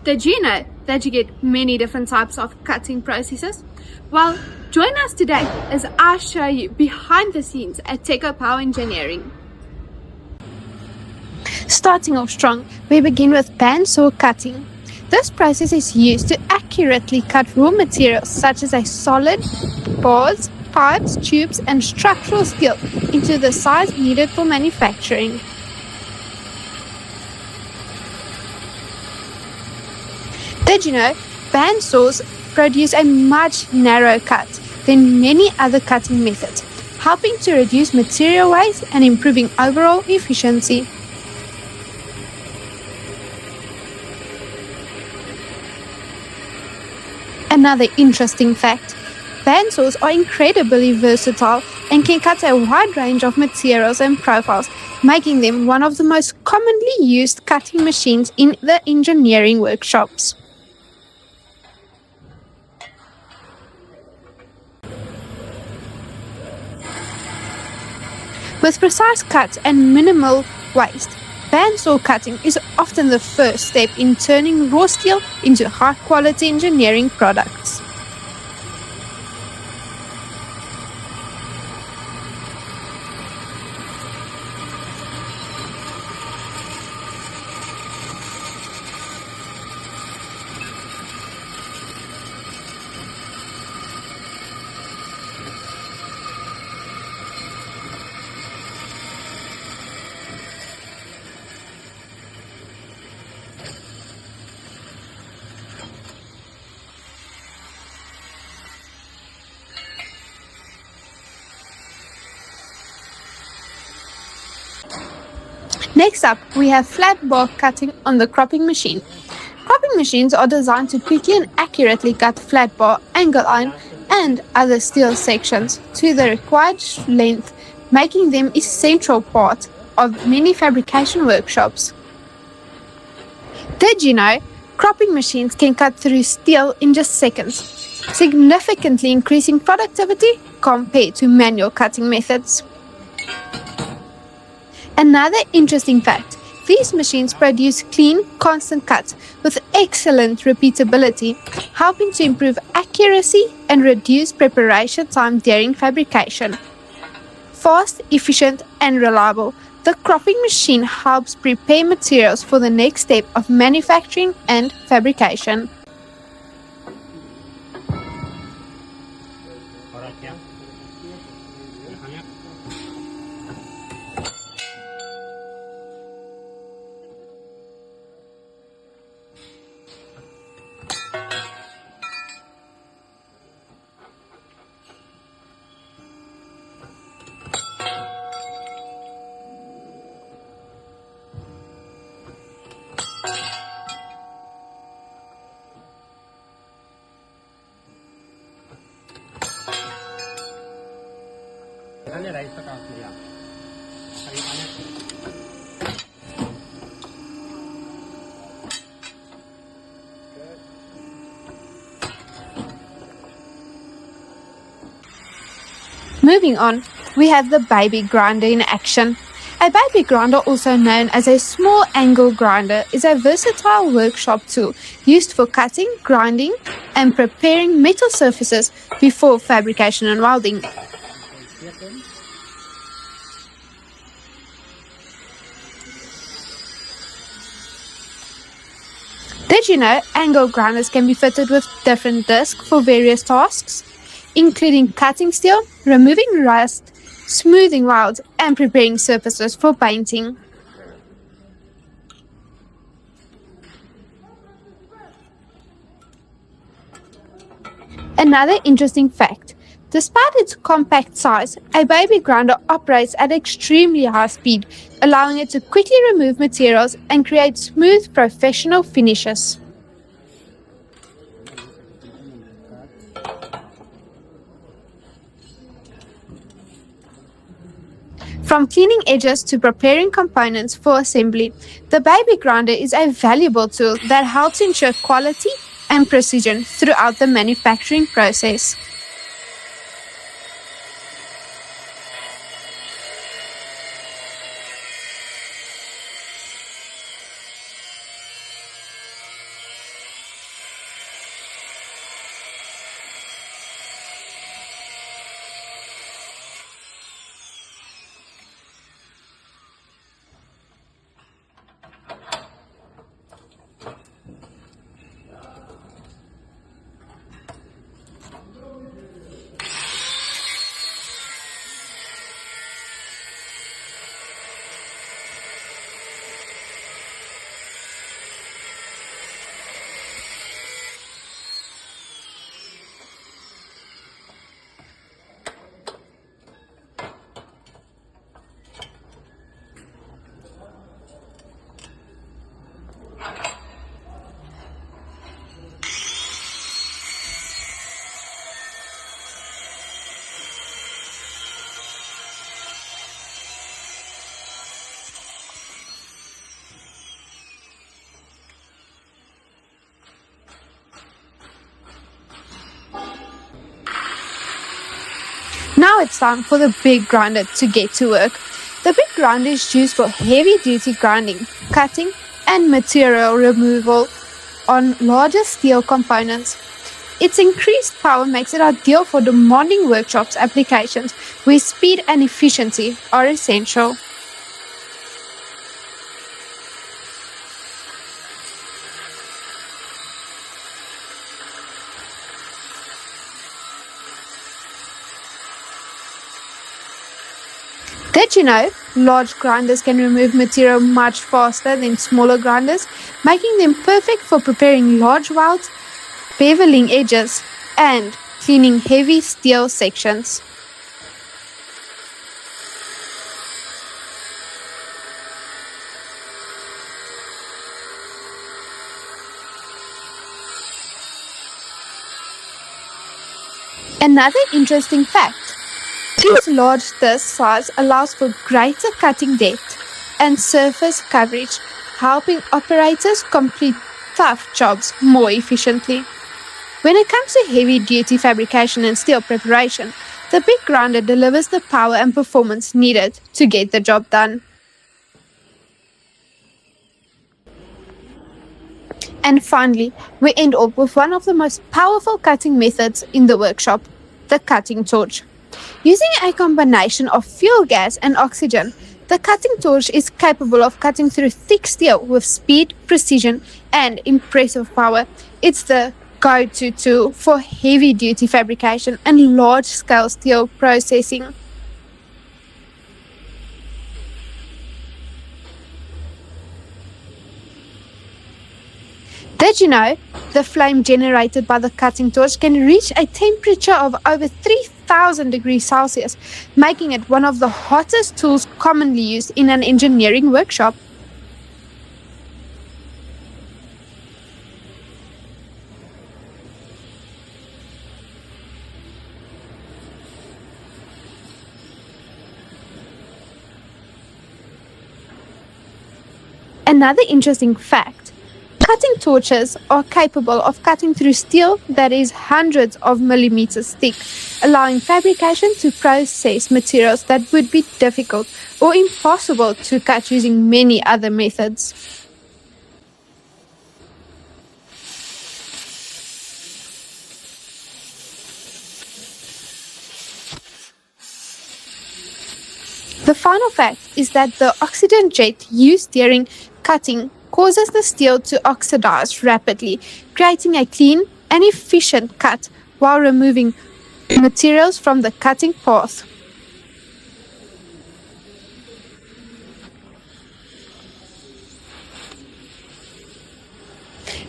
Did you know that you get many different types of cutting processes? Well, join us today as I show you behind the scenes at Techco Power Engineering. Starting off strong, we begin with bandsaw cutting. This process is used to accurately cut raw materials such as a solid, bars, pipes, tubes, and structural steel into the size needed for manufacturing. Did you know bandsaws produce a much narrower cut than many other cutting methods, helping to reduce material waste and improving overall efficiency? Another interesting fact, bandsaws are incredibly versatile and can cut a wide range of materials and profiles, making them one of the most commonly used cutting machines in the engineering workshops. With precise cuts and minimal waste, bandsaw cutting is often the first step in turning raw steel into high-quality engineering products. Next up, we have flat bar cutting on the cropping machine. Cropping machines are designed to quickly and accurately cut flat bar, angle iron, and other steel sections to the required length, making them a central part of many fabrication workshops. Did you know cropping machines can cut through steel in just seconds, significantly increasing productivity compared to manual cutting methods? Another interesting fact, these machines produce clean, constant cuts with excellent repeatability, helping to improve accuracy and reduce preparation time during fabrication. Fast, efficient, and reliable, the cropping machine helps prepare materials for the next step of manufacturing and fabrication. Moving on, we have the baby grinder in action. A baby grinder, also known as a small angle grinder, is a versatile workshop tool used for cutting, grinding, and preparing metal surfaces before fabrication and welding. Did you know angle grinders can be fitted with different discs for various tasks, including cutting steel, removing rust, smoothing welds, and preparing surfaces for painting? Another interesting fact, despite its compact size, a baby grinder operates at extremely high speed, allowing it to quickly remove materials and create smooth, professional finishes. From cleaning edges to preparing components for assembly, the baby grinder is a valuable tool that helps ensure quality and precision throughout the manufacturing process. it's time for the big grinder to get to work. The big grinder is used for heavy-duty grinding, cutting, and material removal on larger steel components. Its increased power makes it ideal for demanding workshops applications where speed and efficiency are essential. Did you know large grinders can remove material much faster than smaller grinders, making them perfect for preparing large welds, beveling edges, and cleaning heavy steel sections? Another interesting fact. Its large disc size allows for greater cutting depth and surface coverage, helping operators complete tough jobs more efficiently. When it comes to heavy-duty fabrication and steel preparation, the big grinder delivers the power and performance needed to get the job done. And finally, we end off with one of the most powerful cutting methods in the workshop, the cutting torch. Using a combination of fuel gas and oxygen, the cutting torch is capable of cutting through thick steel with speed, precision, and impressive power. It's the go-to tool for heavy-duty fabrication and large-scale steel processing. Did you know the flame generated by the cutting torch can reach a temperature of over 3000 degrees Celsius, making it one of the hottest tools commonly used in an engineering workshop? Another interesting fact. Cutting torches are capable of cutting through steel that is hundreds of millimeters thick, allowing fabrication to process materials that would be difficult or impossible to cut using many other methods. The final fact is that the oxygen jet used during cutting causes the steel to oxidize rapidly, creating a clean and efficient cut while removing materials from the cutting path.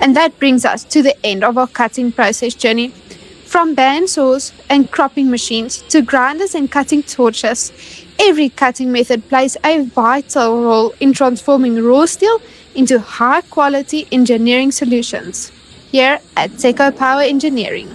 And that brings us to the end of our cutting process journey. From bandsaws and cropping machines to grinders and cutting torches, every cutting method plays a vital role in transforming raw steel into high-quality engineering solutions here at Techco Power Engineering.